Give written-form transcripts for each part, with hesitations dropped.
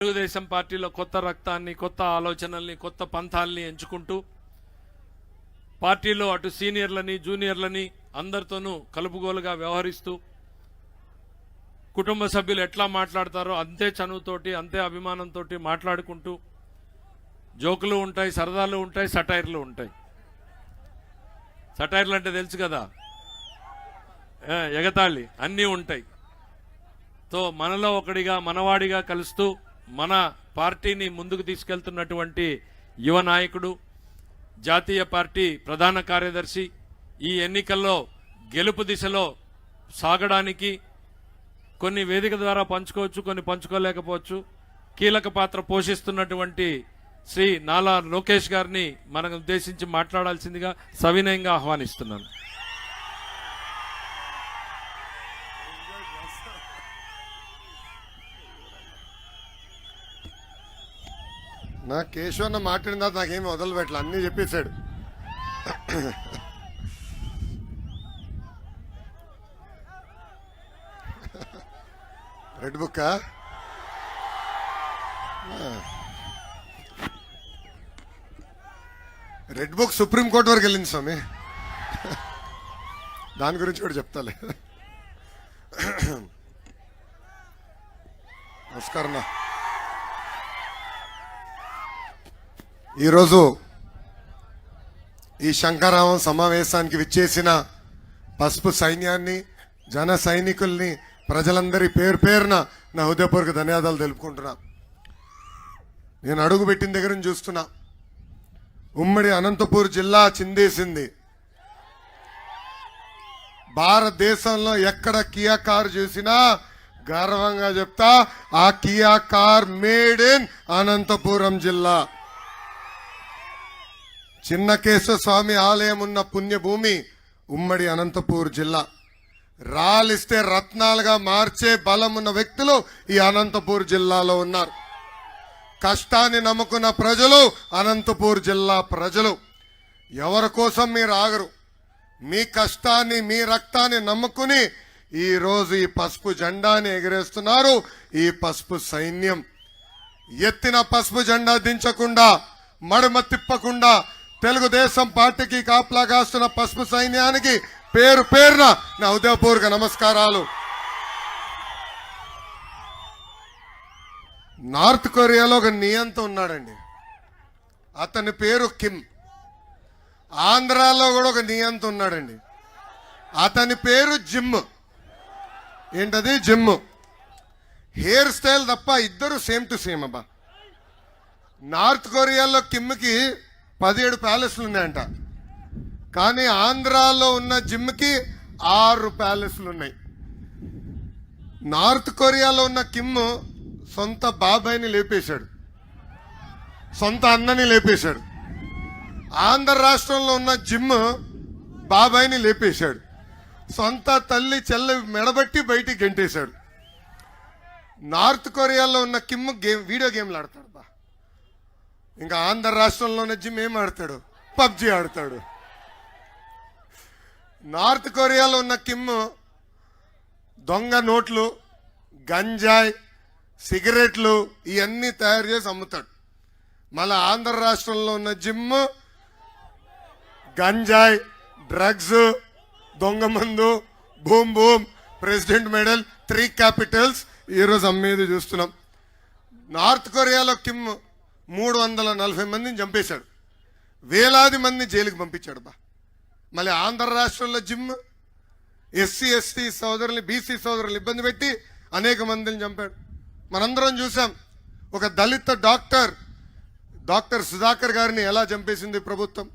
తెలుగుదేశం పార్టీలో కొత్త రక్తాన్ని, కొత్త ఆలోచనల్ని, కొత్త పంథాల్ని ఎంచుకుంటూ పార్టీలో అటు సీనియర్లని, జూనియర్లని అందరితోనూ కలుపుగోలుగా వ్యవహరిస్తూ కుటుంబ సభ్యులు ఎట్లా మాట్లాడతారో అంతే చనువుతోటి, అంతే అభిమానంతో మాట్లాడుకుంటూ జోకులు ఉంటాయి, సరదాలు ఉంటాయి, సటైర్లు ఉంటాయి. సటైర్లు అంటే తెలుసు కదా, ఎగతాళి అన్నీ ఉంటాయి. తో మనలో ఒకడిగా, మనవాడిగా కలుస్తూ మన పార్టీని ముందుకు తీసుకెళ్తున్నటువంటి యువ నాయకుడు, జాతీయ పార్టీ ప్రధాన కార్యదర్శి, ఈ ఎన్నికల్లో గెలుపు దిశలో సాగడానికి కొన్ని వేదిక ద్వారా పంచుకోవచ్చు, కొన్ని పంచుకోలేకపోవచ్చు, కీలక పాత్ర పోషిస్తున్నటువంటి శ్రీ నాలా లోకేష్ గారిని మనం ఉద్దేశించి మాట్లాడాల్సిందిగా సవినయంగా ఆహ్వానిస్తున్నాను. నా కేశవన్న మాట్లాడిన తర్వాత నాకేమి వదలు పెట్టలే, అన్నీ చెప్పేశాడు. Red book red book supreme court వరకు వెళ్ళింది స్వామి, దాని గురించి కూడా చెప్తాలే. నమస్కారం. ఈరోజు ఈ శంకరావం సమావేశానికి విచ్చేసిన పసుపు సైన్యాన్ని, జన సైనికుల్ని, ప్రజలందరి పేరు పేరున నా హృదయపూర్వక ధన్యవాదాలు తెలుపుకుంటున్నా. నేను అడుగు పెట్టిన దగ్గర నుంచి చూస్తున్నా, ఉమ్మడి అనంతపూర్ జిల్లా చిందేసింది. భారతదేశంలో ఎక్కడ కియా కార్ చూసినా గర్వంగా చెప్తా, ఆ Kia car made in Anantapuram జిల్లా. చిన్నకేశ్వర స్వామి ఆలయం ఉన్న పుణ్యభూమి ఉమ్మడి అనంతపూర్ జిల్లా. రాలిస్తే రత్నాలుగా మార్చే బలం ఉన్న వ్యక్తులు ఈ అనంతపూర్ జిల్లాలో ఉన్నారు. కష్టాన్ని నమ్ముకున్న ప్రజలు అనంతపూర్ జిల్లా ప్రజలు. ఎవరి కోసం మీరు ఆగరు, మీ కష్టాన్ని, మీ రక్తాన్ని నమ్ముకుని ఈరోజు ఈ పసుపు జెండాని ఎగరేస్తున్నారు. ఈ పసుపు సైన్యం ఎత్తిన పసుపు జెండా దించకుండా, మడమ తిప్పకుండా తెలుగుదేశం పార్టీకి కాపలా కాస్తున్న పసుపు సైన్యానికి పేరు పేరున నా హృదయపూర్వక నమస్కారాలు. నార్త్ కొరియాలో ఒక నియంత ఉన్నాడండి, అతని పేరు కిమ్. ఆంధ్రాలో కూడా ఒక నియంత ఉన్నాడండి, అతని పేరు జిమ్. ఏంటది? జిమ్. హెయిర్ స్టైల్ తప్ప ఇద్దరు సేమ్ టు సేమ్. అబ్బా, నార్త్ కొరియాలో కిమ్కి 17 ప్యాలెస్లు ఉన్నాయంట, కానీ ఆంధ్రాలో ఉన్న జిమ్కి 6 ప్యాలెస్లు ఉన్నాయి. నార్త్ కొరియాలో ఉన్న కిమ్ సొంత బాబాయిని లేపేశాడు, సొంత అన్నని లేపేశాడు. ఆంధ్ర రాష్ట్రంలో ఉన్న జిమ్ బాబాయిని లేపేశాడు, సొంత తల్లి చెల్లి మెడబట్టి బయటికి గెంటేశాడు. నార్త్ కొరియాలో ఉన్న కిమ్ వీడియో గేమ్లు ఆడతాడు. బా, ఇంకా ఆంధ్ర రాష్ట్రంలో ఉన్న జిమ్ ఏం ఆడతాడు? పబ్జి ఆడతాడు. నార్త్ కొరియాలో ఉన్న కిమ్ దొంగ నోట్లు, గంజాయి, సిగరెట్లు ఇవన్నీ తయారు చేసి అమ్ముతాడు. మళ్ళీ ఆంధ్ర రాష్ట్రంలో ఉన్న జిమ్ గంజాయి, డ్రగ్స్, దొంగ మందు, boom boom, president medal, 3 Capitals ఈరోజు అమ్మేది చూస్తున్నాం. నార్త్ కొరియాలో కిమ్ 340 మందిని చంపేశాడు, వేలాది మందిని జైలుకి పంపించాడు. బా, మళ్ళీ ఆంధ్ర రాష్ట్రంలో జిమ్ ఎస్సీ ఎస్టీ సోదరుల్ని, బీసీ సోదరులు ఇబ్బంది పెట్టి అనేక మందిని చంపాడు. మనందరం చూసాం. ఒక దళిత డాక్టర్ సుధాకర్ గారిని ఎలా చంపేసింది ప్రభుత్వం.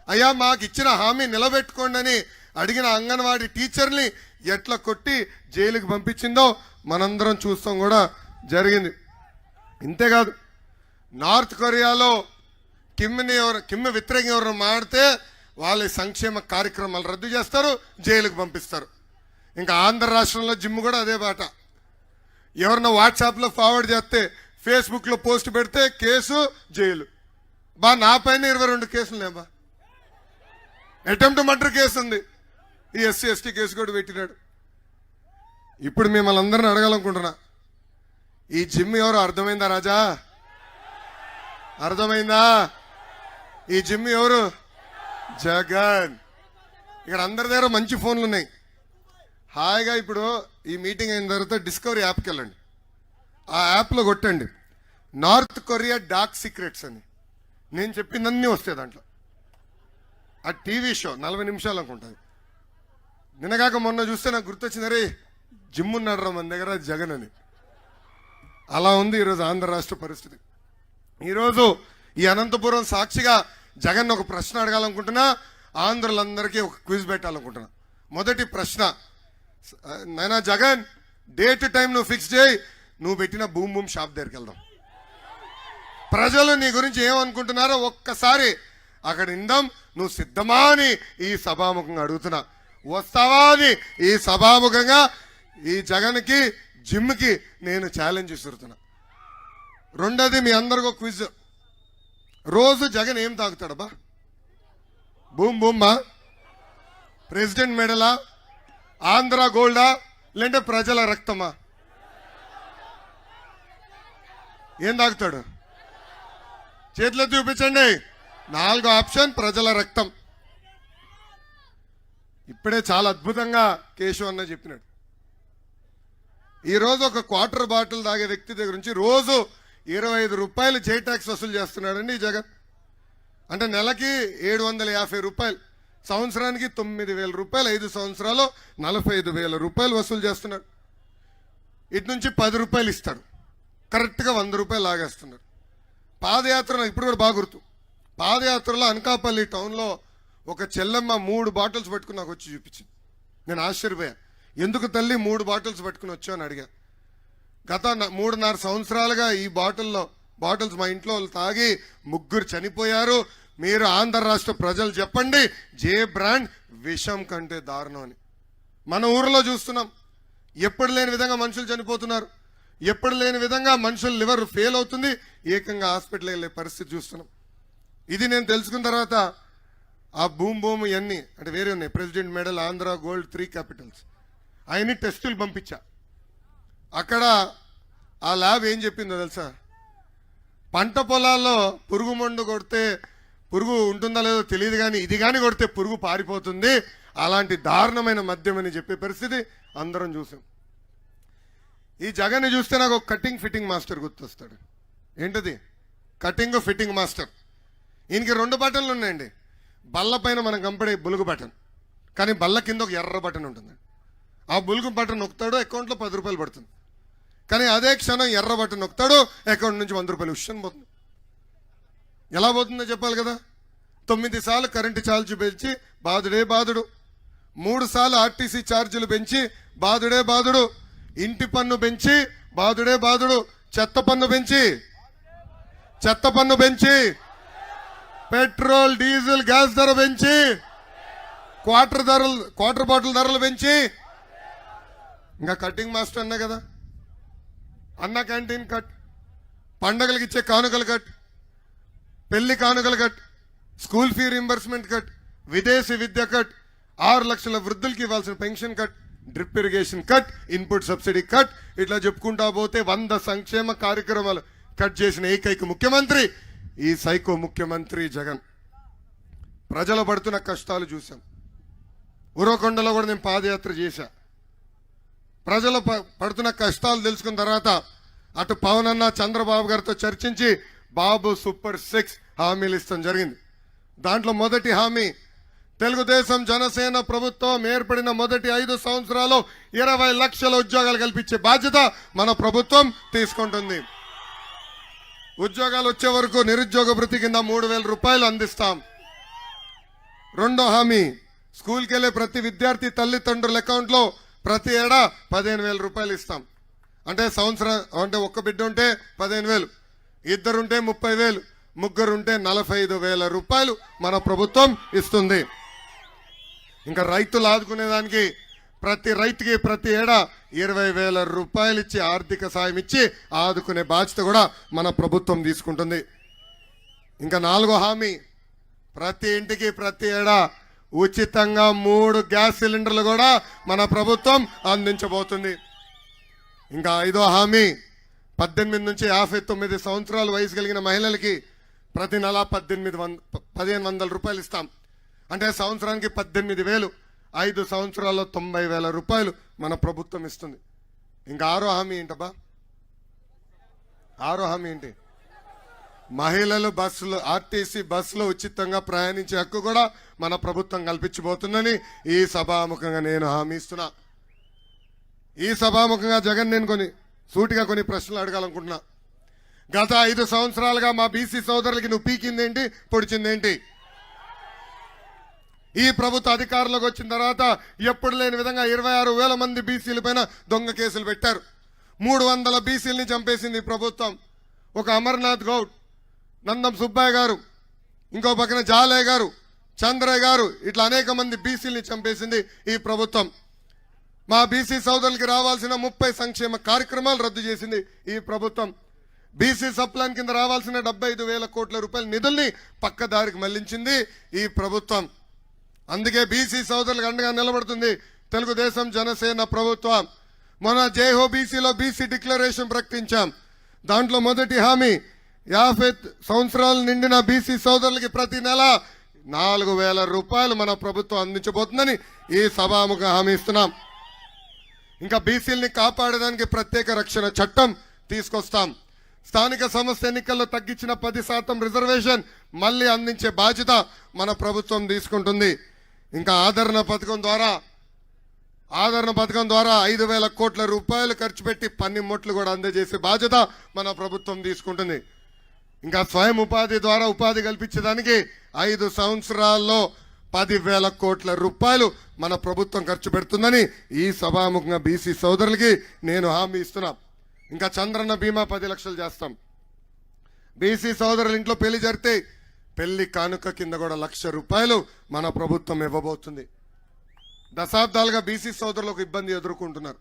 అయ్యా, మాకు ఇచ్చిన హామీ నిలబెట్టుకోండి అని అడిగిన అంగన్వాడీ టీచర్ని ఎట్లా కొట్టి జైలుకి పంపించిందో మనందరం చూస్తాం కూడా జరిగింది. ఇంతేకాదు, నార్త్ కొరియాలో కిమ్ వ్యతిరేకంగా ఎవరు మాడితే వాళ్ళ సంక్షేమ కార్యక్రమాలు రద్దు చేస్తారు, జైలుకు పంపిస్తారు. ఇంకా ఆంధ్ర రాష్ట్రంలో జిమ్ కూడా అదే బాట. ఎవరన్నా వాట్సాప్లో ఫార్వర్డ్ చేస్తే, ఫేస్బుక్లో పోస్ట్ పెడితే కేసు, జైలు. బా, నా పైన 22 కేసులు లేబా. అటెంప్ట్ మర్డర్ కేసు ఉంది, ఈ ఎస్సీ ఎస్టీ కేసు కూడా పెట్టినాడు. ఇప్పుడు మిమ్మల్ని అందరిని అడగాలనుకుంటున్నా, ఈ జిమ్ ఎవరు అర్థమైందా రాజా? అర్థమైందా? ఈ జిమ్ ఎవరు? జగన్. ఇక్కడ అందరి దగ్గర మంచి ఫోన్లు ఉన్నాయి. హాయిగా ఇప్పుడు ఈ మీటింగ్ అయిన తర్వాత డిస్కవరీ యాప్కి వెళ్ళండి. ఆ యాప్లో కొట్టండి నార్త్ కొరియా డార్క్ సీక్రెట్స్ అని. నేను చెప్పిందన్నీ వస్తాయి దాంట్లో. ఆ టీవీ షో 40 నిమిషాలు అనుకుంటుంది. నిన్నగాక మొన్న చూస్తే నాకు గుర్తొచ్చింది, అరే జిమ్ ఉన్నాడు రా మన దగ్గర జగన్ అని. అలా ఉంది ఈరోజు ఆంధ్ర రాష్ట్ర పరిస్థితి. ఈరోజు ఈ అనంతపురం సాక్షిగా జగన్ ఒక ప్రశ్న అడగాలనుకుంటున్నా, ఆంధ్రులందరికీ ఒక క్విజ్ పెట్టాలనుకుంటున్నా. మొదటి ప్రశ్న, నాయనా జగన్, డేట్ టైం నువ్వు ఫిక్స్ చేయి, నువ్వు పెట్టిన బూమ్ బూమ్ షాప్ దగ్గరికి వెళ్దాం. ప్రజలు నీ గురించి ఏమనుకుంటున్నారో ఒక్కసారి అక్కడ ఇందాం. నువ్వు సిద్ధమా అని ఈ సభాముఖంగా అడుగుతున్నా. వస్తావా అని ఈ సభాముఖంగా ఈ జగన్కి జిమ్కి నేను ఛాలెంజ్ ఇస్తున్నా. రెండోది, మీ అందరికీ ఒక క్విజ్. రోజు జగన్ ఏం తాగుతాడబ్బా? బూమ్ బూమ్మా, ప్రెసిడెంట్ మెడలా, ఆంధ్ర గోల్డా, లేదంటే ప్రజల రక్తమా? ఏం తాగుతాడు? చేతిలో చూపించండి. 4వ ఆప్షన్ ప్రజల రక్తం. ఇప్పుడే చాలా అద్భుతంగా కేశవ్ అన్న చెప్పినాడు. ఈరోజు ఒక క్వార్టర్ బాటిల్ తాగే వ్యక్తి దగ్గర నుంచి రోజు 25 రూపాయలు జే ట్యాక్స్ వసూలు చేస్తున్నాడండి ఈ జగన్. అంటే నెలకి 750 రూపాయలు, సంవత్సరానికి 9,000 రూపాయలు, 5 సంవత్సరాలు 45,000 రూపాయలు వసూలు చేస్తున్నాడు. ఇటు నుంచి 10 రూపాయలు ఇస్తాడు, కరెక్ట్గా 100 రూపాయలు లాగేస్తున్నాడు. పాదయాత్ర నాకు ఇప్పుడు కూడా బాగా గుర్తు. పాదయాత్రలో అనకాపల్లి టౌన్లో ఒక చెల్లెమ్మ 3 బాటిల్స్ పట్టుకుని నాకు వచ్చి చూపించింది. నేను ఆశ్చర్యపోయా, ఎందుకు తల్లి 3 బాటిల్స్ పట్టుకుని వచ్చావు అని అడిగా. గత 3.5 సంవత్సరాలుగా ఈ బాటిల్స్ మా ఇంట్లో వాళ్ళు తాగి 3 చనిపోయారు. మీరు ఆంధ్ర రాష్ట్ర ప్రజలు చెప్పండి, జే బ్రాండ్ విషం కంటే దారుణం అని. మన ఊరిలో చూస్తున్నాం, ఎప్పుడు లేని విధంగా మనుషులు చనిపోతున్నారు, ఎప్పుడు లేని విధంగా మనుషులు లివర్ ఫెయిల్ అవుతుంది, ఏకంగా హాస్పిటల్ వెళ్ళే పరిస్థితి చూస్తున్నాం. ఇది నేను తెలుసుకున్న తర్వాత ఆ బూమ్ బూమ్ ఇవన్నీ అంటే వేరే ఉన్నాయి, president medal, Andhra gold, 3 Capitals, అవన్నీ టెస్టులు పంపించా. అక్కడ ఆ ల్యాబ్ ఏం చెప్పిందో తెలుసా? పంట పొలాల్లో పురుగు మందు కొడితే పురుగు ఉంటుందో లేదో తెలియదు, కానీ ఇది కానీ కొడితే పురుగు పారిపోతుంది, అలాంటి దారుణమైన మద్యం అని చెప్పే పరిస్థితి అందరం చూసాం. ఈ జగన్ చూస్తే నాకు ఒక కటింగ్ ఫిట్టింగ్ మాస్టర్ గుర్తొస్తాడు. ఏంటది? Cutting fitting master. ఈయనకి 2 బటన్లు ఉన్నాయండి. బల్ల పైన మనం కంపడే బులుగు బటన్, కానీ బల్ల కింద ఒక ఎర్ర బటన్ ఉంటుంది. ఆ బులుగు బటన్ నొక్కుతాడు, అకౌంట్లో 10 రూపాయలు పడుతుంది. కానీ అదే క్షణం ఎర్ర బటన్ నొక్కుతాడు, అకౌంట్ నుంచి 100 రూపాయలు ఉష్యం పోతుంది. ఎలా పోతుందో చెప్పాలి కదా. 9 సార్లు కరెంటు ఛార్జీ పెంచి బాధుడే బాధుడు, 3 సార్లు ఆర్టీసీ ఛార్జీలు పెంచి బాధుడే బాధుడు, ఇంటి పన్ను పెంచి బాధుడే బాధుడు, చెత్త పన్ను పెంచి పెట్రోల్ డీజిల్ గ్యాస్ ధర పెంచి క్వార్టర్ బాటిల్ ధరలు పెంచి, ఇంకా కటింగ్ మాస్టర్ అన్నా కదా, అన్న క్యాంటీన్ కట్, పండగలకు ఇచ్చే కానుకలు కట్, పెళ్లి కానుకలు cut, school fee reimbursement cut, విదేశీ విద్య కట్, 6 లక్షల వృద్ధులకి ఇవ్వాల్సిన pension cut, drip irrigation cut, input subsidy cut, ఇట్లా చెప్పుకుంటా పోతే 100 సంక్షేమ కార్యక్రమాలు కట్ చేసిన ఏకైక ముఖ్యమంత్రి ఈ సైకో ముఖ్యమంత్రి జగన్. ప్రజలు పడుతున్న కష్టాలు చూశాం. ఉరవకొండలో కూడా నేను పాదయాత్ర చేశా. ప్రజలు పడుతున్న కష్టాలు తెలుసుకున్న తర్వాత అటు పవన్ అన్న చంద్రబాబు గారితో చర్చించి బాబు సూపర్ 6 హామీలు ఇస్తాం జరిగింది. దాంట్లో మొదటి హామీ, తెలుగుదేశం జనసేన ప్రభుత్వం ఏర్పడిన మొదటి 5 సంవత్సరాలు 20 లక్షల ఉద్యోగాలు కల్పించే బాధ్యత మన ప్రభుత్వం తీసుకుంటుంది. ఉద్యోగాలు వచ్చే వరకు నిరుద్యోగ భృతి కింద 3,000 రూపాయలు అందిస్తాం. రెండో హామీ, స్కూల్కి వెళ్ళే ప్రతి విద్యార్థి తల్లిదండ్రుల అకౌంట్లో ప్రతి ఏడా 15,000 రూపాయలు ఇస్తాం. అంటే సంవత్సరం అంటే ఒక్క బిడ్డ ఉంటే 15,000, 2 ఉంటే 30,000, 3 ఉంటే 45,000 రూపాయలు మన ప్రభుత్వం ఇస్తుంది. ఇంకా రైతులు ఆదుకునేదానికి ప్రతి రైతుకి ప్రతి ఏడా 20,000 రూపాయలు ఇచ్చి ఆర్థిక సాయం ఇచ్చి ఆదుకునే బాధ్యత కూడా మన ప్రభుత్వం తీసుకుంటుంది. ఇంకా 4వ హామీ, ప్రతి ఇంటికి ప్రతి ఏడా ఉచితంగా 3 గ్యాస్ సిలిండర్లు కూడా మన ప్రభుత్వం అందించబోతుంది. ఇంకా 5వ హామీ, 18 నుంచి 59 సంవత్సరాల వయసు కలిగిన మహిళలకి ప్రతి నెల 1500 రూపాయలు ఇస్తాం. అంటే సంవత్సరానికి 18,000, 5 సంవత్సరాల్లో 90,000 రూపాయలు మన ప్రభుత్వం ఇస్తుంది. ఇంకా ఆరో హామీ ఏంటబ్బా? ఆరో హామీ ఏంటి? మహిళలు బస్సులు, ఆర్టీసీ బస్సులో ఉచితంగా ప్రయాణించే హక్కు కూడా మన ప్రభుత్వం కల్పించబోతుందని ఈ సభాముఖంగా నేను హామీ ఇస్తున్నా. ఈ సభాముఖంగా జగన్ నేను సూటిగా కొన్ని ప్రశ్నలు అడగాలనుకుంటున్నా. గత 5 సంవత్సరాలుగా మా బీసీ సోదరులకి నువ్వు పీకిందేంటి, పొడిచిందేంటి? ఈ ప్రభుత్వ అధికారంలోకి వచ్చిన తర్వాత ఎప్పుడు లేని విధంగా 26,000 మంది బీసీల పైన దొంగ కేసులు పెట్టారు. 300 బీసీలని చంపేసింది ఈ ప్రభుత్వం. ఒక అమర్నాథ్ గౌడ్, నందం సుబ్బయ్య గారు, ఇంకో పక్కన జాలయ్య గారు, చంద్రయ్య గారు, ఇట్లా అనేక మంది బీసీలని చంపేసింది ఈ ప్రభుత్వం. మా బీసీ సోదరులకి రావాల్సిన 30 సంక్షేమ కార్యక్రమాలు రద్దు చేసింది ఈ ప్రభుత్వం. బీసీ సప్లాన్ కింద రావాల్సిన 75,000 కోట్ల రూపాయల నిధుల్ని పక్కదారికి మళ్లించింది ఈ ప్రభుత్వం. అందుకే బీసీ సోదరులకు అండగా నిలబడుతుంది తెలుగుదేశం జనసేన ప్రభుత్వం. మొన్న జైహో బీసీలో బీసీ డిక్లరేషన్ ప్రకటించాం. దాంట్లో మొదటి హామీ 50 సంవత్సరాలు నిండిన బీసీ సోదరులకి ప్రతి నెల 4,000 రూపాయలు మన ప్రభుత్వం అందించబోతుందని ఈ సభాముఖ హామీ ఇస్తున్నాం. ఇంకా బీసీలని కాపాడడానికి ప్రత్యేక రక్షణ చట్టం తీసుకొస్తాం. స్థానిక సంస్థ ఎన్నికల్లో తగ్గించిన 10% రిజర్వేషన్ మళ్ళీ అందించే బాధ్యత మన ప్రభుత్వం తీసుకుంటుంది. ఇంకా ఆదరణ పథకం ద్వారా 5,000 కోట్ల రూపాయలు ఖర్చు పెట్టి పన్నిముట్లు కూడా అందజేసే బాధ్యత మన ప్రభుత్వం తీసుకుంటుంది. ఇంకా స్వయం ఉపాధి ద్వారా ఉపాధి కల్పించడానికి 5 సంవత్సరాల్లో 10,000 కోట్ల రూపాయలు మన ప్రభుత్వం ఖర్చు పెడుతుందని ఈ సభాముఖంగా బీసీ సోదరులకి నేను హామీ ఇస్తున్నా. ఇంకా చంద్రన్న బీమా 10 లక్షలు చేస్తాం. బీసీ సోదరుల ఇంట్లో పెళ్లి జరిగితే పెళ్లి కానుక కింద కూడా 1,00,000 రూపాయలు మన ప్రభుత్వం ఇవ్వబోతుంది. దశాబ్దాలుగా బీసీ సోదరులు ఒక ఇబ్బంది ఎదుర్కొంటున్నారు.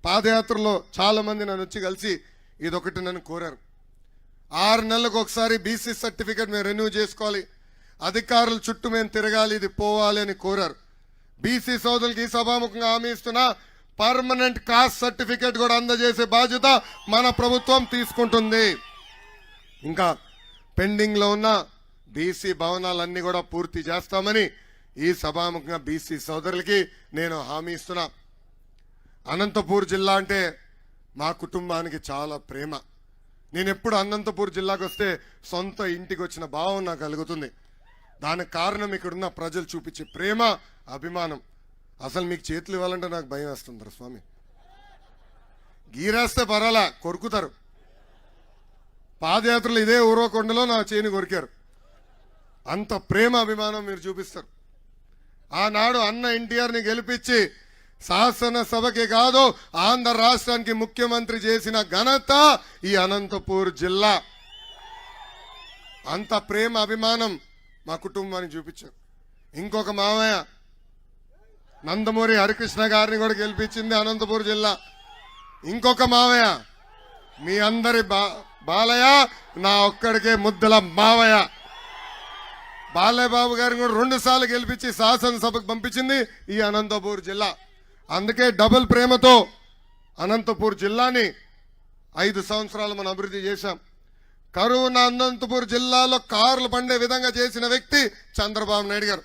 పాదయాత్రలో చాలా మంది నన్ను వచ్చి కలిసి ఇదొకటి నన్ను కోరారు. 6 నెలలకు ఒకసారి బీసీ సర్టిఫికేట్ మేము రెన్యూ చేసుకోవాలి, అధికారుల చుట్టూ మేము తిరగాలి, ఇది పోవాలి అని కోరారు. బీసీ సోదరులకి ఈ సభాముఖంగా హామీ ఇస్తున్నా, పర్మనెంట్ కాస్ట్ సర్టిఫికేట్ కూడా అందజేసే బాధ్యత మన ప్రభుత్వం తీసుకుంటుంది. ఇంకా పెండింగ్ లో ఉన్న బీసీ భవనాలన్నీ కూడా పూర్తి చేస్తామని ఈ సభాముఖంగా బీసీ సోదరులకి నేను హామీ ఇస్తున్నా. అనంతపూర్ జిల్లా అంటే మా కుటుంబానికి చాలా ప్రేమ. నేను ఎప్పుడు అనంతపూర్ జిల్లాకు వస్తే సొంత ఇంటికి వచ్చిన భావం నాకు కలుగుతుంది. దానికి కారణం ఇక్కడున్న ప్రజలు చూపించే ప్రేమ, అభిమానం. అసలు మీకు చేతులు ఇవ్వాలంటే నాకు భయం వేస్తుంది స్వామి. గీరేస్తే పరాలా, కొరుకుతారు. పాదయాత్రలు ఇదే ఊరవకొండలో నా చేని కొరికారు. అంత ప్రేమ, అభిమానం మీరు చూపిస్తారు. ఆనాడు అన్న ఎన్టీఆర్ని గెలిపించి శాసనసభకి కాదు ఆంధ్ర రాష్ట్రానికి ముఖ్యమంత్రి చేసిన ఘనత ఈ అనంతపూర్ జిల్లా. అంత ప్రేమ, అభిమానం మా కుటుంబానికి చూపించారు. ఇంకొక మామయ్య నందమూరి హరికృష్ణ గారిని కూడా గెలిపించింది అనంతపూర్ జిల్లా. ఇంకొక మావయ్య మీ అందరి బాలయ్య, నా ఒక్కడికే ముద్దల మావయ్య బాలయ్య బాబు గారిని కూడా 2 సార్లు గెలిపించి శాసనసభకు పంపించింది ఈ అనంతపూర్ జిల్లా. అందుకే డబుల్ ప్రేమతో అనంతపూర్ జిల్లాని 5 సంవత్సరాలు మనం అభివృద్ధి చేశాం. కరోనా అనంతపూర్ జిల్లాలో కార్లు పండే విధంగా చేసిన వ్యక్తి చంద్రబాబు నాయుడు గారు.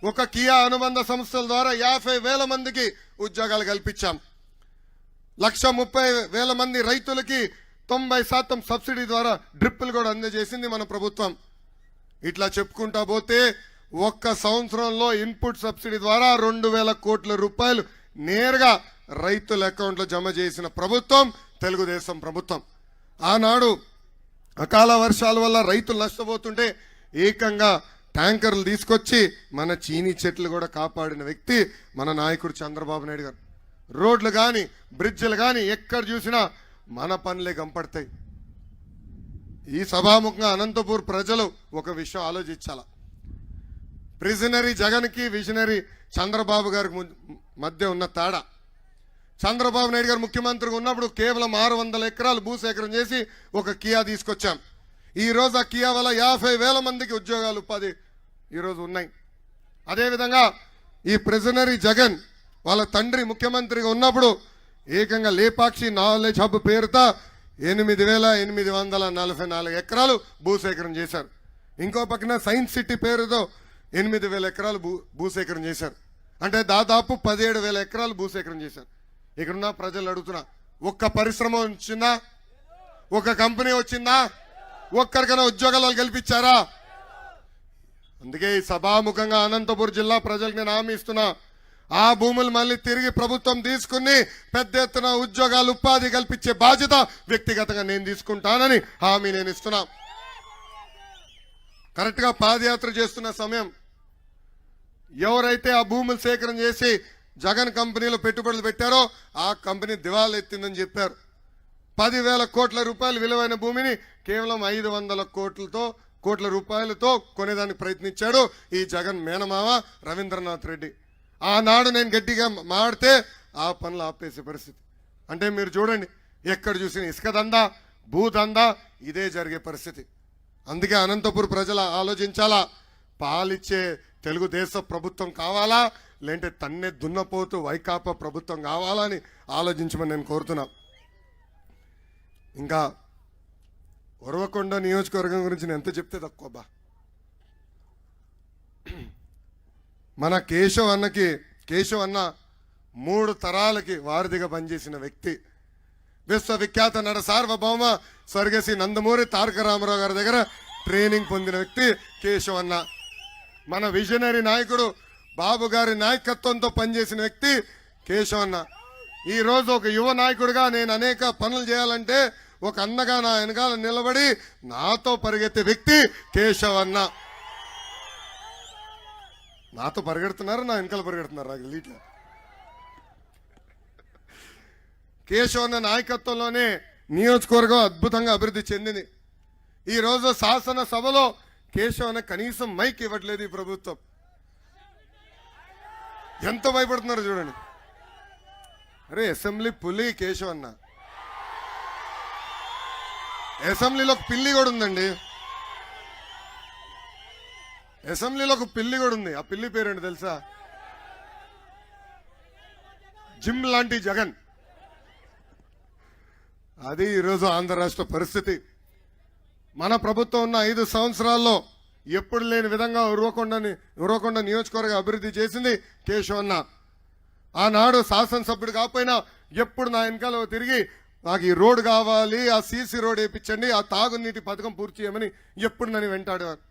ఒక కియా అనుబంధ సంస్థల ద్వారా 50,000 మందికి ఉద్యోగాలు కల్పించాం. 130,000 మంది రైతులకి 90% సబ్సిడీ ద్వారా డ్రిప్పులు కూడా అందజేసింది మన ప్రభుత్వం. ఇట్లా చెప్పుకుంటా పోతే ఒక్క సంవత్సరంలో ఇన్పుట్ సబ్సిడీ ద్వారా 2,000 కోట్ల రూపాయలు నేరుగా రైతుల అకౌంట్లో జమ చేసిన ప్రభుత్వం తెలుగుదేశం ప్రభుత్వం. ఆనాడు అకాల వర్షాల వల్ల రైతులు నష్టపోతుంటే ఏకంగా ట్యాంకర్లు తీసుకొచ్చి మన చీనీ చెట్లు కూడా కాపాడిన వ్యక్తి మన నాయకుడు చంద్రబాబు నాయుడు గారు. రోడ్లు కానీ బ్రిడ్జిలు కానీ ఎక్కడ చూసినా మన పనులే కనపడతాయి. ఈ సభాముఖంగా అనంతపూర్ ప్రజలు ఒక విషయం ఆలోచించాల. ప్రిజనరీ జగన్కి విజనరీ చంద్రబాబు గారికి మధ్య ఉన్న తేడా. చంద్రబాబు నాయుడు గారు ముఖ్యమంత్రిగా ఉన్నప్పుడు కేవలం 600 ఎకరాలు భూసేకరణ చేసి ఒక కియా తీసుకొచ్చాం. ఈరోజు ఆ కియా వల్ల 50,000 మందికి ఉద్యోగాలు, ఉపాధి ఈరోజు ఉన్నాయి. అదేవిధంగా ఈ ప్రిజనరీ జగన్ వాళ్ళ తండ్రి ముఖ్యమంత్రిగా ఉన్నప్పుడు ఏకంగా లేపాక్షి నాలెడ్జ్ హబ్ పేరుతో 8,844 ఎకరాలు భూసేకరణ చేశారు. ఇంకో పక్కన సైన్స్ సిటీ పేరుతో 8,000 ఎకరాలు భూసేకరణ చేశారు. అంటే దాదాపు 17,000 ఎకరాలు భూసేకరణ చేశారు. ఇక్కడున్న ప్రజలు అడుగుతున్నా, ఒక్క పరిశ్రమ వచ్చిందా? ఒక కంపెనీ వచ్చిందా? ఒక్కరికైనా ఉద్యోగాలు కల్పించారా? అందుకే ఈ సభాముఖంగా అనంతపురం జిల్లా ప్రజలకు నేను హామీ ఇస్తున్నా, ఆ భూములు మళ్ళీ తిరిగి ప్రభుత్వం తీసుకుని పెద్ద ఎత్తున ఉద్యోగాలు ఉపాధి కల్పించే బాధ్యత వ్యక్తిగతంగా నేను తీసుకుంటానని హామీ నేను ఇస్తున్నా. కరెక్ట్ గా పాదయాత్ర చేస్తున్న సమయం ఎవరైతే ఆ భూములు సేకరణ చేసి జగన్ కంపెనీలో పెట్టుబడులు పెట్టారో ఆ కంపెనీ దివాలా ఎత్తిందని చెప్పారు. 10,000 కోట్ల రూపాయలు విలువైన భూమిని కేవలం 500 కోట్ల రూపాయలతో కొనేదానికి ప్రయత్నించాడు ఈ జగన్ మేనమావ రవీంద్రనాథ్ రెడ్డి. ఆనాడు నేను గట్టిగా మాడితే ఆ పనులు ఆపేసే పరిస్థితి. అంటే మీరు చూడండి, ఎక్కడ చూసిన ఇసుక దందా, భూదందా ఇదే జరిగే పరిస్థితి. అందుకే అనంతపురం ప్రజలు ఆలోచించాలా, పాలిచ్చే తెలుగుదేశ ప్రభుత్వం కావాలా లేదంటే తన్నే దున్నపోతూ వైకాపా ప్రభుత్వం కావాలా అని ఆలోచించమని నేను కోరుతున్నా. ఇంకా ఉరవకొండ నియోజకవర్గం గురించి నేను ఎంత చెప్తే తక్కువ బా. మన కేశవ్ అన్న 3 తరాలకి వారధిగా పనిచేసిన వ్యక్తి. విశ్వవిఖ్యాత నట సార్వభౌమ స్వర్గశ్రీ నందమూరి తారక రామారావు గారి దగ్గర ట్రైనింగ్ పొందిన వ్యక్తి కేశవ్ అన్న. మన విజనరీ నాయకుడు బాబు గారి నాయకత్వంతో పనిచేసిన వ్యక్తి కేశవ్ అన్న. ఈ రోజు ఒక యువ నాయకుడిగా నేను అనేక పనులు చేయాలంటే ఒక అన్నగా నా వెనకాల నిలబడి నాతో పరిగెత్తే వ్యక్తి కేశవ్ అన్న. నాతో పరిగెడుతున్నారు, నా వెనకాల పరిగెడుతున్నారు నాకు లీట్లో. కేశవ్ అన్న నాయకత్వంలోనే నియోజకవర్గం అద్భుతంగా అభివృద్ధి చెందింది. ఈ రోజు శాసనసభలో కేశవ్ అన్న కనీసం మైక్ ఇవ్వట్లేదు ఈ ప్రభుత్వం. ఎంత భయపడుతున్నారు చూడండి. అరే అసెంబ్లీ పులి కేశవ్ అన్న. అసెంబ్లీలో ఒక పిల్లి కూడా ఉందండి. అసెంబ్లీలో ఒక పిల్లి కూడా ఉంది. ఆ పిల్లి పేరేంటి తెలుసా? జిమ్ లాంటి జగన్. అది ఈరోజు ఆంధ్ర రాష్ట్ర పరిస్థితి. మన ప్రభుత్వం ఉన్న 5 సంవత్సరాల్లో ఎప్పుడు లేని విధంగా ఉరవకొండ నియోజకవర్గ అభివృద్ధి చేసింది కేశవ్ అన్న. ఆనాడు శాసనసభ్యుడు కాకపోయినా ఎప్పుడు నా వెనకాల తిరిగి నాకు ఈ రోడ్డు కావాలి, ఆ సీసీ రోడ్ వేయించండి, ఆ తాగునీటి పథకం పూర్తి చేయమని ఎప్పుడు నన్ను వెంటాడేవారు.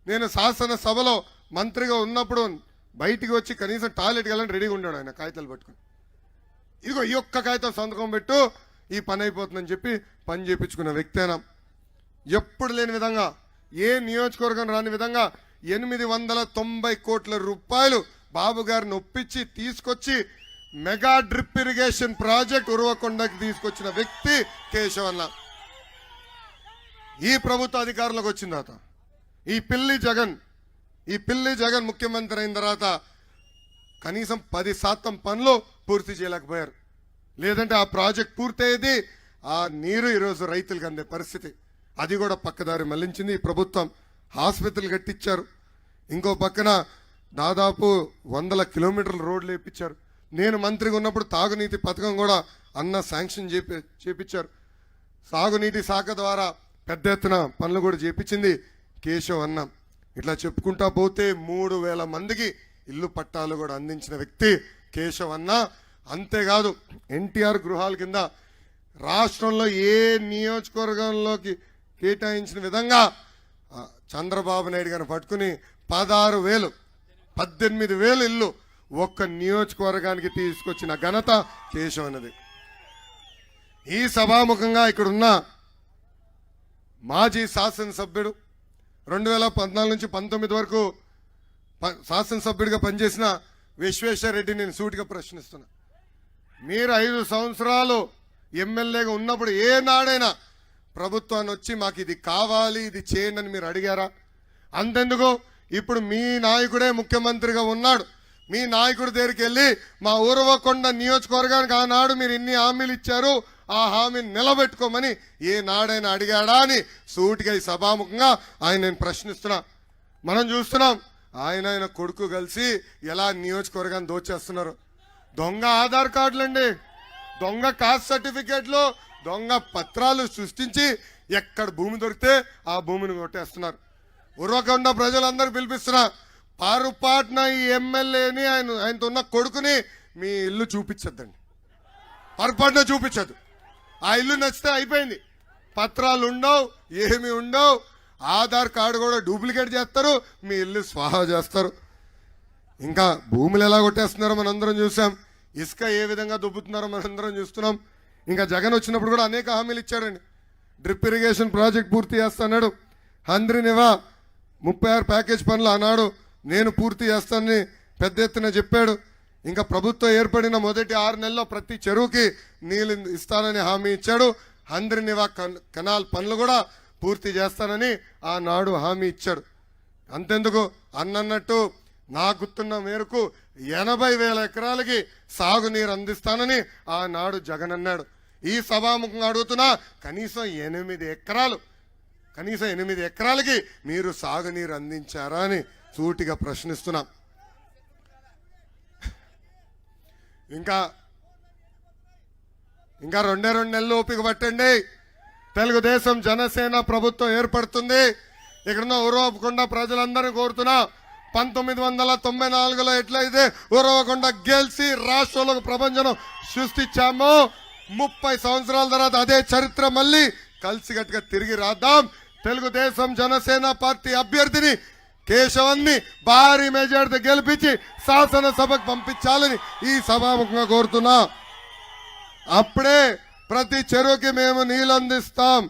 నేను శాసనసభలో మంత్రిగా ఉన్నప్పుడు బయటికి వచ్చి కనీసం టాయిలెట్కి వెళ్ళని రెడీగా ఉన్నాడు ఆయన కాగితాలు పట్టుకుని. ఇదిగో ఈ ఒక్క కాగితం సంతకం పెట్టు, ఈ పని అయిపోతుందని చెప్పి పని చేయించుకున్న వ్యక్తేనా. ఎప్పుడు లేని విధంగా, ఏ నియోజకవర్గం రాని విధంగా 890 కోట్ల రూపాయలు బాబు గారిని ఒప్పించి తీసుకొచ్చి మెగా డ్రిప్ ఇరిగేషన్ ప్రాజెక్ట్ ఉరవకొండకి తీసుకొచ్చిన వ్యక్తి కేశవ్ అన్న. ఈ ప్రభుత్వ అధికారంలోకి వచ్చిన తర్వాత ఈ పిల్లి జగన్ ముఖ్యమంత్రి అయిన తర్వాత కనీసం 10% పనులు పూర్తి చేయలేకపోయారు. లేదంటే ఆ ప్రాజెక్ట్ పూర్తయ్యేది, ఆ నీరు ఈరోజు రైతులకు అందే పరిస్థితి. అది కూడా పక్కదారి మళ్లించింది ఈ ప్రభుత్వం. ఆసుపత్రులు కట్టించారు. ఇంకో పక్కన దాదాపు 100 కిలోమీటర్ల రోడ్లు వేయించారు. నేను మంత్రిగా ఉన్నప్పుడు తాగునీటి పథకం కూడా అన్న శాంక్షన్ చేపించారు. సాగునీటి శాఖ ద్వారా పెద్ద ఎత్తున పనులు కూడా చేపించింది కేశవ్ అన్న. ఇట్లా చెప్పుకుంటా పోతే 3,000 మందికి ఇల్లు పట్టాలు కూడా అందించిన వ్యక్తి కేశవ్ అన్న. అంతేకాదు ఎన్టీఆర్ గృహాల కింద రాష్ట్రంలో ఏ నియోజకవర్గంలోకి కేటాయించిన విధంగా చంద్రబాబు నాయుడు గారిని పట్టుకుని 18,000 ఇల్లు ఒక్క నియోజకవర్గానికి తీసుకొచ్చిన ఘనత కేశవ్ అన్నది. ఈ సభాముఖంగా ఇక్కడున్న మాజీ శాసనసభ్యుడు 2014 నుంచి 19 వరకు శాసనసభ్యుడిగా పనిచేసిన విశ్వేశ్వరరెడ్డి నేను సూటిగా ప్రశ్నిస్తున్నా. మీరు 5 సంవత్సరాలు ఎమ్మెల్యేగా ఉన్నప్పుడు ఏనాడైనా ప్రభుత్వాన్ని వచ్చి మాకు ఇది కావాలి, ఇది చేయండి అని మీరు అడిగారా? అంతెందుకు, ఇప్పుడు మీ నాయకుడే ముఖ్యమంత్రిగా ఉన్నాడు. మీ నాయకుడి దగ్గరికి వెళ్ళి మా ఉరవకొండ నియోజకవర్గానికి ఆనాడు మీరు ఇన్ని హామీలు ఇచ్చారు, ఆ హామీని నిలబెట్టుకోమని ఏ నాడైనా అడిగాడా అని సూటిగా ఈ సభాముఖంగా ఆయన నేను ప్రశ్నిస్తున్నా. మనం చూస్తున్నాం ఆయన కొడుకు కలిసి ఎలా నియోజకవర్గాన్ని దోచేస్తున్నారు. దొంగ ఆధార్ కార్డులు అండి, దొంగ కాస్ట్ సర్టిఫికేట్లు, దొంగ పత్రాలు సృష్టించి ఎక్కడ భూమి దొరికితే ఆ భూమిని కొట్టేస్తున్నారు. ఉరవకొండ ప్రజలందరూ పిలిపిస్తున్నా, పొరపాటున ఈ ఎమ్మెల్యేని ఆయనతో ఉన్న కొడుకుని మీ ఇల్లు చూపించద్దండి. పొరపాటున చూపించద్దు. ఆ ఇల్లు నచ్చితే అయిపోయింది. పత్రాలు ఉండవు, ఏమి ఉండవు. ఆధార్ కార్డు కూడా డూప్లికేట్ చేస్తారు, మీ ఇల్లు స్వాహా చేస్తారు. ఇంకా భూములు ఎలా కొట్టేస్తున్నారో మనందరం చూసాం. ఇసుక ఏ విధంగా దుబ్బుతున్నారో మనందరం చూస్తున్నాం. ఇంకా జగన్ వచ్చినప్పుడు కూడా అనేక హామీలు ఇచ్చారండి. డ్రిప్ ఇరిగేషన్ ప్రాజెక్ట్ పూర్తి చేస్తాడు. హంద్రినివా 36 ప్యాకేజ్ పనులు ఆనాడు నేను పూర్తి చేస్తానని పెద్ద ఎత్తున చెప్పాడు. ఇంకా ప్రభుత్వం ఏర్పడిన మొదటి 6 నెలల్లో ప్రతి చెరువుకి నీళ్ళు ఇస్తానని హామీ ఇచ్చాడు. హంద్రినివా కెనాల్ పనులు కూడా పూర్తి చేస్తానని ఆనాడు హామీ ఇచ్చాడు. అంతెందుకు అన్నట్టు నా గుర్తున్న మేరకు 80,000 ఎకరాలకి సాగునీరు అందిస్తానని ఆనాడు జగన్ అన్నాడు. ఈ సభాముఖంగా అడుగుతున్నా, కనీసం 8 ఎకరాలకి మీరు సాగునీరు అందించారా అని సూటిగా ప్రశ్నిస్తున్నాం. ఇంకా 2 నెలలు ఓపిక పట్టండి. తెలుగుదేశం జనసేన ప్రభుత్వం ఏర్పడుతుంది. ఇక్కడున్న ఉరవకొండ ప్రజలందరినీ కోరుతున్నా, 1994లో ఎట్లయితే ఉరవకొండ గెలిచి రాష్ట్రంలో ప్రపంచం సృష్టించామో 30 సంవత్సరాల తర్వాత అదే చరిత్ర మళ్ళీ కలిసికట్టుగా తిరిగి రాద్దాం. తెలుగుదేశం జనసేన పార్టీ అభ్యర్థిని కేశవన్ని భారీ మెజార్టీతో గెలిపించి శాసనసభకు పంపించాలని ఈ సభాముఖంగా కోరుతున్నా. అప్పుడే ప్రతి చెరువుకి మేము నీళ్ళు అందిస్తాం.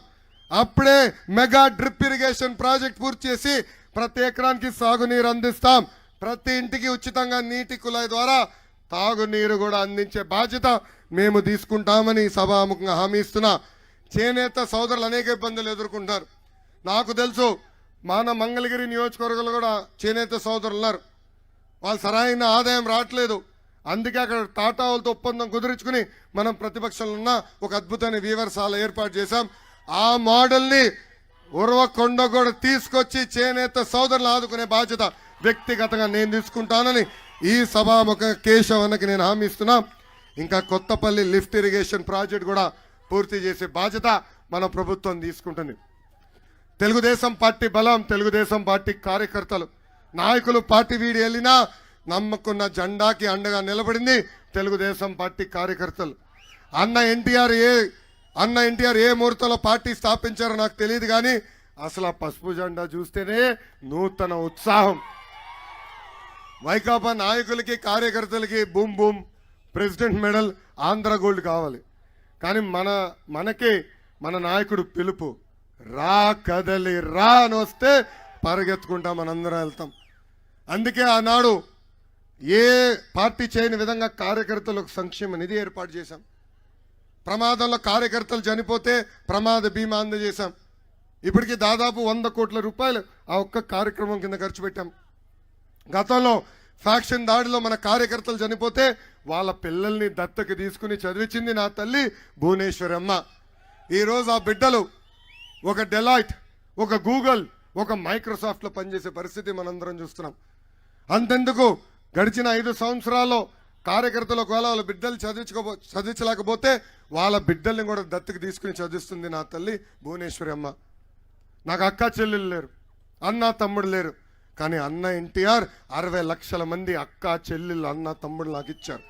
అప్పుడే మెగా డ్రిప్ ఇరిగేషన్ ప్రాజెక్ట్ పూర్తి చేసి ప్రతి ఎకరానికి సాగునీరు అందిస్తాం. ప్రతి ఇంటికి ఉచితంగా నీటి కుళాయి ద్వారా తాగునీరు కూడా అందించే బాధ్యత మేము తీసుకుంటామని సభాముఖంగా హామీ ఇస్తున్నా. చేనేత సోదరులు అనేక ఇబ్బందులు ఎదుర్కొంటారు. నాకు తెలుసు, మన మంగళగిరి నియోజకవర్గంలో కూడా చేనేత సోదరులు ఉన్నారు. వాళ్ళు సరైన ఆదాయం రావట్లేదు. అందుకే అక్కడ టాటా వాళ్ళతో ఒప్పందం కుదుర్చుకుని మనం ప్రతిపక్షంలో ఉన్న ఒక అద్భుతమైన వీవర్శాల ఏర్పాటు చేశాం. ఆ మోడల్ని ఉరవకొండ కూడా తీసుకొచ్చి చేనేత సోదరులు ఆదుకునే బాధ్యత వ్యక్తిగతంగా నేను తీసుకుంటానని ఈ సభాముఖ కేశవన్నకి నేను హామీ ఇస్తున్నా. ఇంకా కొత్తపల్లి లిఫ్ట్ ఇరిగేషన్ ప్రాజెక్ట్ కూడా పూర్తి చేసే బాధ్యత మన ప్రభుత్వం తీసుకుంటుంది. తెలుగుదేశం పార్టీ బలం, తెలుగుదేశం పార్టీ కార్యకర్తలు, నాయకులు పార్టీ వీడి వెళ్ళినా నమ్మకున్న జెండాకి అండగా నిలబడింది తెలుగుదేశం పార్టీ కార్యకర్తలు. అన్న ఎన్టీఆర్ ఏ ముహూర్తంలో పార్టీ స్థాపించారో నాకు తెలియదు, కానీ అసలు ఆ పసుపు జెండా చూస్తేనే నూతన ఉత్సాహం. వైకాపా నాయకులకి కార్యకర్తలకి boom boom president medal Andhra gold కావాలి. కానీ మనకి మన నాయకుడు పిలుపు, రా కదలి రా అని వస్తే పరిగెత్తుకుంటా మనందరం వెళ్తాం. అందుకే ఆనాడు ఏ పార్టీ చేయని విధంగా కార్యకర్తలకు సంక్షేమ నిధి ఏర్పాటు చేశాం. ప్రమాదంలో కార్యకర్తలు చనిపోతే ప్రమాద బీమా అందజేశాం. ఇప్పటికీ దాదాపు 100 కోట్ల రూపాయలు ఆ ఒక్క కార్యక్రమం కింద ఖర్చు పెట్టాం. గతంలో ఫ్యాక్షన్ దాడిలో మన కార్యకర్తలు చనిపోతే వాళ్ళ పిల్లల్ని దత్తకి తీసుకుని చదివించింది నా తల్లి భువనేశ్వరి అమ్మ. ఈరోజు ఆ బిడ్డలు ఒక డెలాయిట్, ఒక గూగుల్, ఒక మైక్రోసాఫ్ట్లో పనిచేసే పరిస్థితి మనందరం చూస్తున్నాం. అంతెందుకు, గడిచిన 5 సంవత్సరాల్లో కార్యకర్తలు ఒకవేళ వాళ్ళ బిడ్డలు చదివించలేకపోతే వాళ్ళ బిడ్డల్ని కూడా దత్తకి తీసుకుని చదివిస్తుంది నా తల్లి భువనేశ్వరి అమ్మ. నాకు అక్క చెల్లెలు లేరు, అన్న తమ్ముడు లేరు, కానీ అన్న ఎన్టీఆర్ 60 లక్షల మంది అక్క చెల్లెళ్ళు అన్న తమ్ముడు నాకు ఇచ్చారు.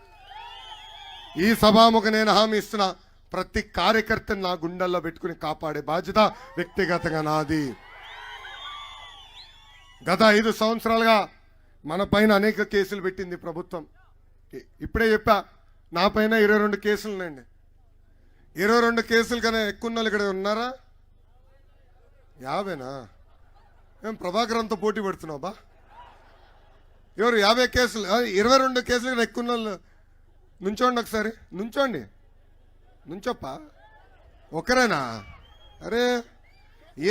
ఈ సభాముఖ నేను హామీ ఇస్తున్నా, ప్రతి కార్యకర్తని నా గుండెల్లో పెట్టుకుని కాపాడే బాధ్యత వ్యక్తిగతంగా నాది. గత 5 సంవత్సరాలుగా మన పైన అనేక కేసులు పెట్టింది ప్రభుత్వం. ఇప్పుడే చెప్పా, నా పైన 22 కేసులు ఉన్నాయండి. 22 కేసులు కన్నా ఎక్కువ వాళ్ళు ఇక్కడ ఉన్నారా? 50నా? ఏం ప్రభాకరంతో పోటీ పెడుతున్నావు బా? ఎవరు 50 కేసులు? 22 కేసులు కన్నా ఎక్కువ వాళ్ళు నుంచోండి, ఒకసారి నుంచోండి, నుంచోప్పా. ఒకరేనా? అరే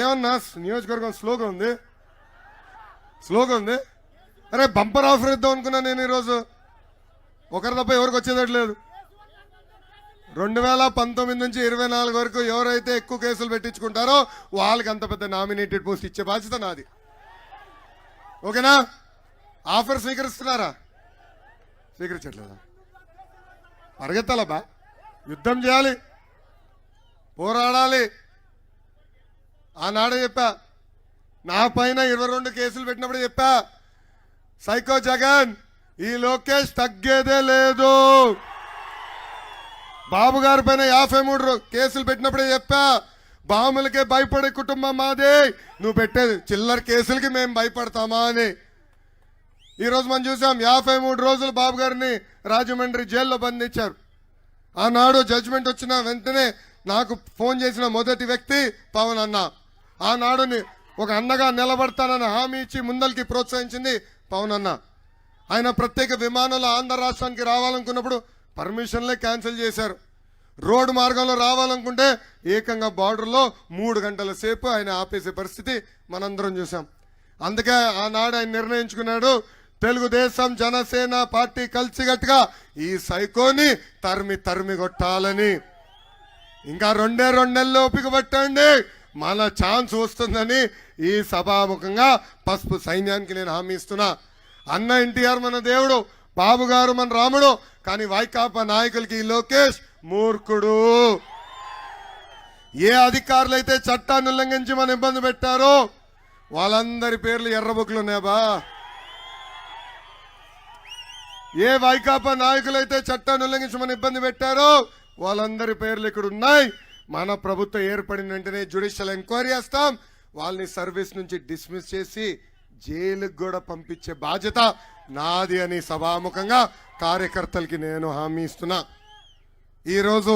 ఏమన్నా నియోజకవర్గం స్లోగా ఉంది. అరే బంపర్ ఆఫర్ ఇద్దాం అనుకున్నా నేను ఈరోజు. ఒకరి తప్ప ఎవరికి వచ్చేదట్లేదు. 2019 నుంచి 24 వరకు ఎవరైతే ఎక్కువ కేసులు పెట్టించుకుంటారో వాళ్ళకి అంత పెద్ద నామినేటెడ్ పోస్ట్ ఇచ్చే బాధ్యత నాది. ఓకేనా? ఆఫర్ స్వీకరిస్తున్నారా? స్వీకరించట్లేదా? పరిగెత్తాలా బా? యుద్ధం చేయాలి. పోరాడాలి. ఆనాడే చెప్పా, నా పైన 22 కేసులు పెట్టినప్పుడు చెప్పా, సైకో జగన్, ఈ లోకేష్ తగ్గేదే లేదు. బాబు గారి పైన 53 కేసులు పెట్టినప్పుడే చెప్పా, బాములకే భయపడే కుటుంబం మాది, నువ్వు పెట్టేది చిల్లర కేసులకి మేము భయపడతామా అని. ఈరోజు మనం చూసాం, 53 రోజులు బాబు గారిని రాజమండ్రి జైల్లో బంధించారు. ఆనాడు జడ్జిమెంట్ వచ్చిన వెంటనే నాకు ఫోన్ చేసిన మొదటి వ్యక్తి పవన్ అన్న. ఆనాడు ఒక అన్నగా నిలబడతానని హామీ ఇచ్చి ముందరికి ప్రోత్సహించింది పవన్ అన్న. ఆయన ప్రత్యేక విమానంలో ఆంధ్ర రాష్ట్రానికి రావాలనుకున్నప్పుడు పర్మిషన్లే క్యాన్సిల్ చేశారు. రోడ్డు మార్గంలో రావాలనుకుంటే ఏకంగా బార్డర్లో 3 గంటల సేపు ఆయన ఆపేసే పరిస్థితి మనందరం చూసాం. అందుకే ఆనాడు ఆయన నిర్ణయించుకున్నాడు, తెలుగుదేశం జనసేన పార్టీ కలిసిగట్టుగా ఈ సైకోని తరిమి కొట్టాలని. ఇంకా 2 నెలలు ఓపిక పట్టండి, మన ఛాన్స్ వస్తుందని ఈ సభాముఖంగా పసుపు సైన్యానికి నేను హామీ ఇస్తున్నా. అన్న ఎన్టీఆర్ మన దేవుడు, బాబు గారు మన రాముడు, కానీ వైకాపా నాయకులకి ఈ లోకేష్ మూర్ఖుడు. ఏ అధికారులు అయితే చట్టాన్ని ఉల్లంఘించి మన ఇబ్బంది పెట్టారో వాళ్ళందరి పేర్లు ఎర్రబుక్లు ఉన్నాయా? ఏ వైకాపా నాయకులైతే చట్టాన్ని ఉల్లంఘించి మన ఇబ్బంది పెట్టారో వాళ్ళందరి పేర్లు ఇక్కడ ఉన్నాయి. మన ప్రభుత్వం ఏర్పడిన వెంటనే జ్యుడిషియల్ ఎంక్వైరీ చేస్తాం, వాళ్ళని సర్వీస్ నుంచి డిస్మిస్ చేసి జైలుకు కూడా పంపించే బాధ్యత నాది అని సభాముఖంగా కార్యకర్తలకి నేను హామీ ఇస్తున్నా. ఈరోజు